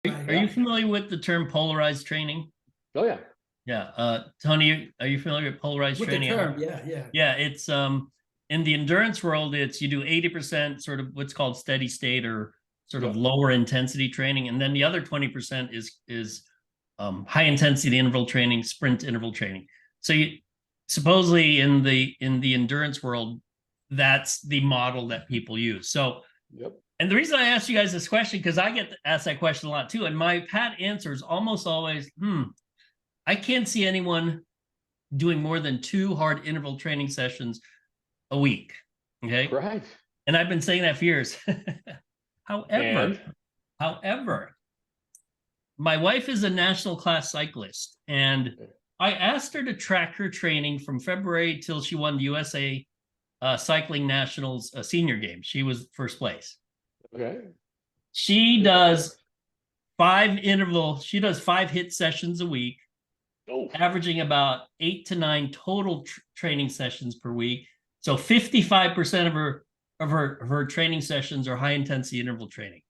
Are you familiar with the term polarized training? Oh yeah. Yeah. Tony, are you familiar with polarized With training? the term, yeah. Yeah, it's in the endurance world, it's you do 80% sort of what's called steady state or sort of lower intensity training, and then the other 20% is high intensity interval training, sprint interval training. So you supposedly in the endurance world, that's the model that people use. So and the reason I asked you guys this question, because I get asked that question a lot too, and my pat answer is almost always, I can't see anyone doing more than 2 hard interval training sessions a week. Okay. Right. And I've been saying that for years. However, my wife is a national class cyclist, and I asked her to track her training from February till she won the USA Cycling Nationals senior game. She was first place. Okay. She does 5 HIIT sessions a week, averaging about 8 to 9 total training sessions per week. So 55% of her training sessions are high intensity interval training.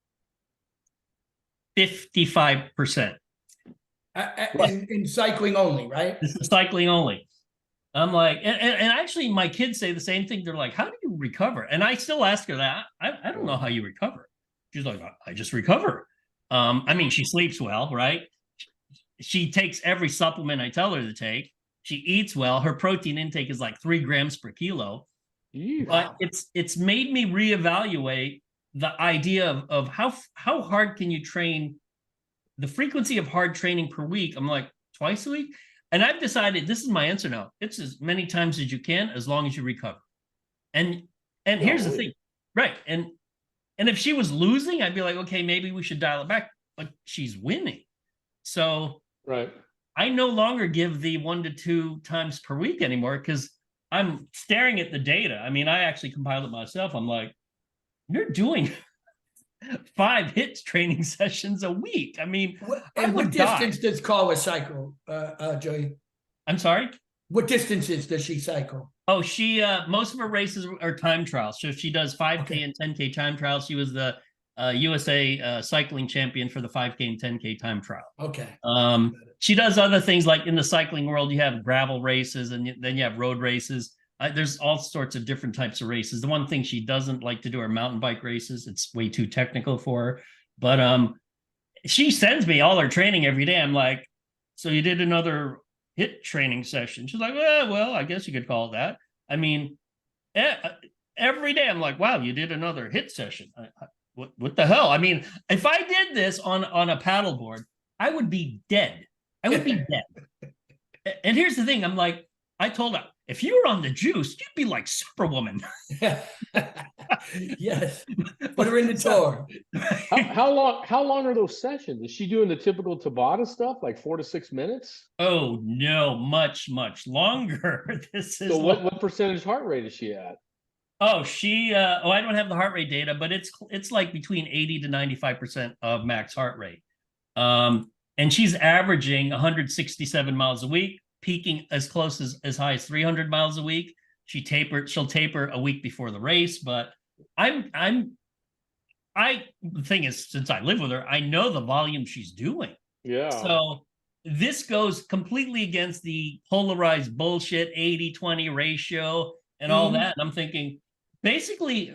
55%. In cycling only, right? This is cycling only. I'm like, and actually my kids say the same thing. They're like, how do you recover? And I still ask her that. I don't know how you recover. She's like, I just recover. I mean, she sleeps well, right? She takes every supplement I tell her to take. She eats well. Her protein intake is like 3 grams per kilo. But it's made me reevaluate the idea of how hard can you train, the frequency of hard training per week. I'm like, twice a week? And I've decided this is my answer now. It's as many times as you can, as long as you recover. And here's the thing, right? And if she was losing, I'd be like, okay, maybe we should dial it back. But she's winning, so I no longer give the 1 to 2 times per week anymore, because I'm staring at the data. I mean, I actually compiled it myself. I'm like, you're doing 5 HIIT training sessions a week. I mean, what distance does Carla cycle, Joey? I'm sorry? What distances does she cycle? Oh, she most of her races are time trials. So she does 5K and 10K time trials. She was the USA cycling champion for the 5K and 10K time trial. Okay. She does other things, like in the cycling world, you have gravel races and then you have road races. There's all sorts of different types of races. The one thing she doesn't like to do are mountain bike races. It's way too technical for her. But she sends me all her training every day. I'm like, so you did another HIIT training session? She's like, well, I guess you could call it that. I mean, every day I'm like, wow, you did another HIIT session. What the hell? I mean, if I did this on a paddleboard, I would be dead. I would be dead. And here's the thing. I'm like, I told her, if you were on the juice, you'd be like Superwoman. Yes. Put her in the tour. How long are those sessions? Is she doing the typical Tabata stuff, like 4 to 6 minutes? Oh no, much longer. This is so what percentage heart rate is she at? Oh, I don't have the heart rate data, but it's like between 80 to 95% of max heart rate. And she's averaging 167 miles a week, peaking as close as high as 300 miles a week. She'll taper a week before the race, but the thing is, since I live with her, I know the volume she's doing. Yeah. So this goes completely against the polarized bullshit 80-20 ratio and all that. And I'm thinking, basically,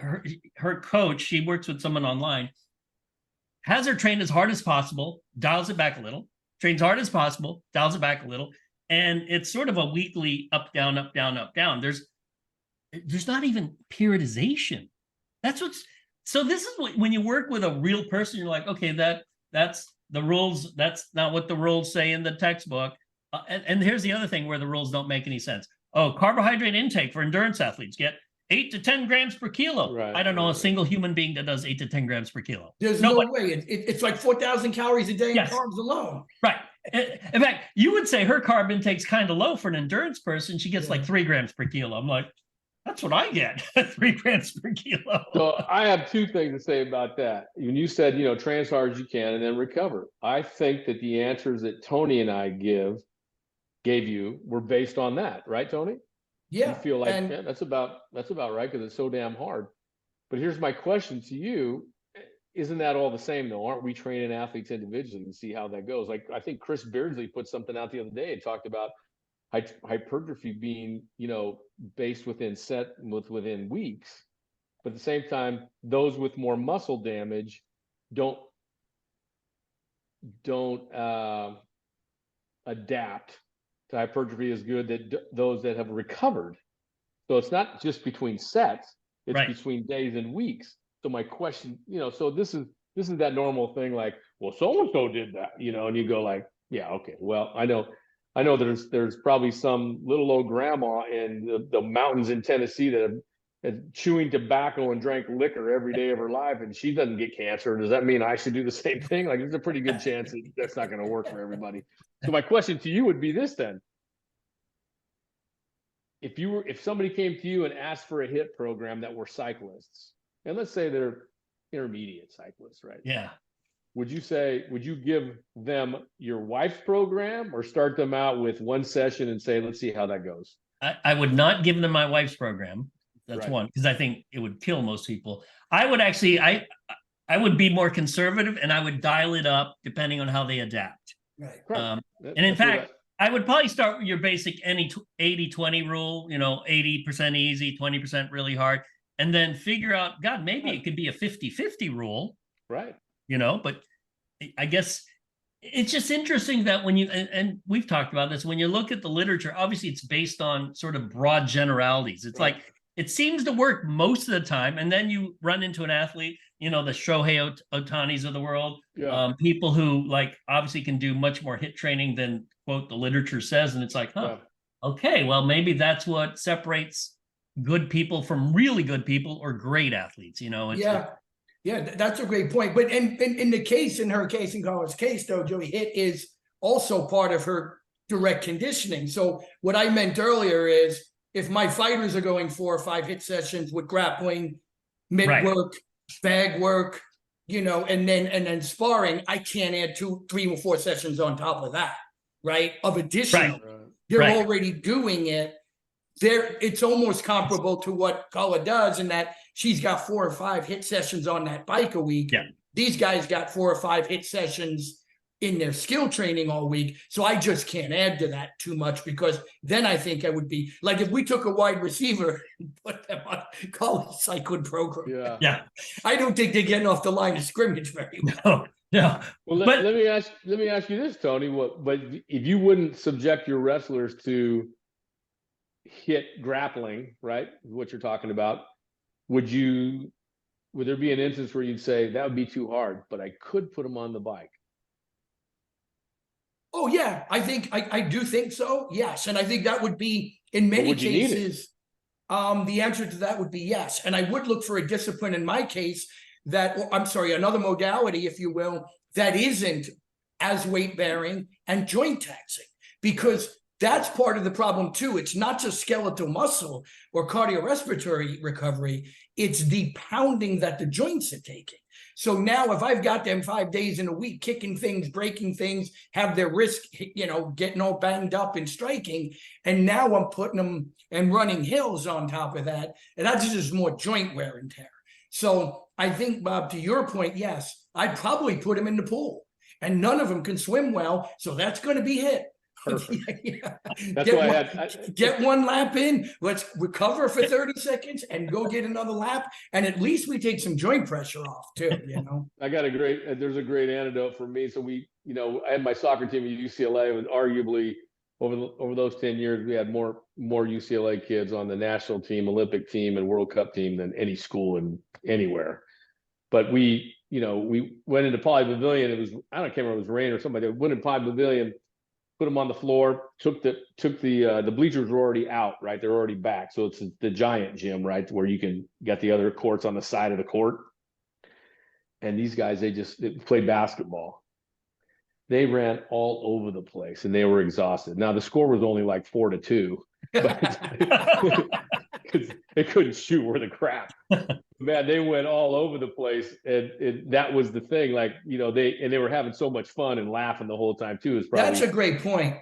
her coach, she works with someone online, has her train as hard as possible, dials it back a little, trains hard as possible, dials it back a little. And it's sort of a weekly up, down, up, down, up, down. There's not even periodization. So this is when you work with a real person, you're like, okay, that's the rules. That's not what the rules say in the textbook. And here's the other thing where the rules don't make any sense. Oh, carbohydrate intake for endurance athletes, get 8 to 10 grams per kilo. Right, I don't know a single human being that does 8 to 10 grams per kilo. There's no way. It's like 4,000 calories a day in carbs alone. Right. In fact, you would say her carb intake's kind of low for an endurance person. She gets like 3 grams per kilo. I'm like, that's what I get, 3 grams per kilo. So I have 2 things to say about that. When you said, train as hard as you can and then recover, I think that the answers that Tony and I gave you were based on that, right, Tony? Yeah. You feel like that's about right, because it's so damn hard. But here's my question to you. isn't that all the same though? Aren't we training athletes individually to see how that goes? Like I think Chris Beardsley put something out the other day and talked about hypertrophy being, based within weeks, but at the same time, those with more muscle damage don't adapt to hypertrophy as good that those that have recovered. So it's not just between sets, it's between days and weeks. So my question, so this is that normal thing, like, well, so-and-so did that, and you go like, yeah, okay, well, I know there's probably some little old grandma in the mountains in Tennessee that have chewing tobacco and drank liquor every day of her life, and she doesn't get cancer. Does that mean I should do the same thing? Like, there's a pretty good chance that's not going to work for everybody. So my question to you would be this then. If somebody came to you and asked for a HIIT program that were cyclists, and let's say they're intermediate cyclists, right? Yeah. Would you give them your wife's program or start them out with one session and say, let's see how that goes? I would not give them my wife's program. That's Right. one, because I think it would kill most people. I would actually, I would be more conservative, and I would dial it up depending on how they adapt. Right. And in fact, I would probably start with your basic 80-20 rule, 80% easy, 20% really hard, and then figure out, God, maybe it could be a 50-50 rule. Right. But I guess it's just interesting that when and we've talked about this, when you look at the literature, obviously it's based on sort of broad generalities. It's like, it seems to work most of the time. And then you run into an athlete, the Shohei Ohtanis of the world, people who like obviously can do much more HIIT training than quote the literature says. And it's like, okay, well, maybe that's what separates good people from really good people or great athletes, Yeah, that's a great point. But in her case, in Carla's case, though, Joey, HIIT is also part of her direct conditioning. So what I meant earlier is if my fighters are going 4 or 5 HIIT sessions with grappling, mitt work, bag work, and then sparring, I can't add 2, 3, or 4 sessions on top of that, right? Of additional. They're already doing it. It's almost comparable to what Carla does in that she's got 4 or 5 HIIT sessions on that bike a week. Yeah. These guys got 4 or 5 HIIT sessions in their skill training all week. So I just can't add to that too much, because then I think I would be like, if we took a wide receiver and put them on Carla's cycling program. Yeah. I don't think they're getting off the line of scrimmage very well. No. Well, let me ask you this, Tony. But if you wouldn't subject your wrestlers to HIIT grappling, right? What you're talking about, would there be an instance where you'd say that would be too hard, but I could put them on the bike? Oh yeah, I do think so. Yes, and I think that would be in many cases. The answer to that would be yes, and I would look for a discipline in my case another modality, if you will, that isn't as weight bearing and joint taxing, because that's part of the problem too. It's not just skeletal muscle or cardiorespiratory recovery. It's the pounding that the joints are taking. So now if I've got them 5 days in a week, kicking things, breaking things, have their wrist, getting all banged up and striking, and now I'm putting them and running hills on top of that, and that's just more joint wear and tear. So I think, Bob, to your point, yes, I'd probably put them in the pool, and none of them can swim well, so that's going to be HIIT. Perfect. That's why get one lap in, let's recover for 30 seconds and go get another lap, and at least we take some joint pressure off too. There's a great antidote for me. So I had my soccer team at UCLA. It was arguably over those 10 years, we had more UCLA kids on the national team, Olympic team, and World Cup team than any school anywhere. But we went into Poly Pavilion. It was, I can't remember, it was rain or somebody. Went in Poly Pavilion, put them on the floor, took the bleachers were already out, right? They're already back. So it's the giant gym, right? Where you can get the other courts on the side of the court. And these guys, they played basketball. They ran all over the place and they were exhausted. Now the score was only like 4-2, but they couldn't shoot worth a crap. Man, they went all over the place, and that was the thing. Like, they were having so much fun and laughing the whole time too. That's a great point.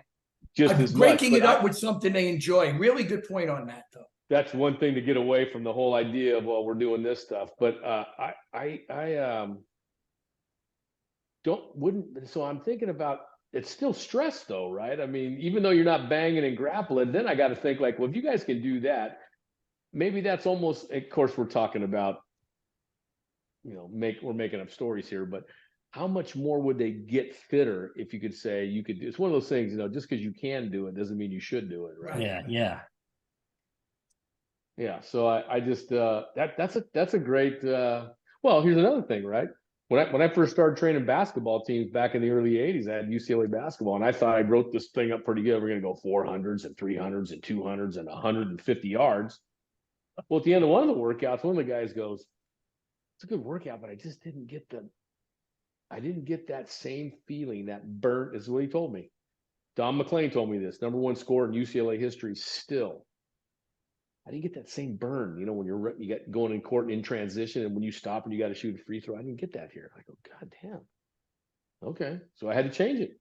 Just as breaking it up with something they enjoy. Really good point on that, though. That's one thing to get away from the whole idea of, well, we're doing this stuff. But so I'm thinking about, it's still stress though, right? I mean, even though you're not banging and grappling, then I got to think like, well, if you guys can do that, maybe that's almost, of course, we're talking about, we're making up stories here, but how much more would they get fitter if you could say you could do, it's one of those things, just because you can do it doesn't mean you should do it, right? Yeah. So I just that's a great well, here's another thing, right? When I first started training basketball teams back in the early 80s, I had UCLA basketball, and I thought I wrote this thing up pretty good. We're gonna go 400s and 300s and 200s and 150 yards. Well, at the end of one of the workouts, one of the guys goes, "It's a good workout, but I just didn't get that same feeling, that burnt," is what he told me. Don McClain told me this, #1 scorer in UCLA history still. I didn't get that same burn, when you get going in court and in transition, and when you stop and you got to shoot a free throw. I didn't get that here. I go, God damn. Okay. So I had to change it.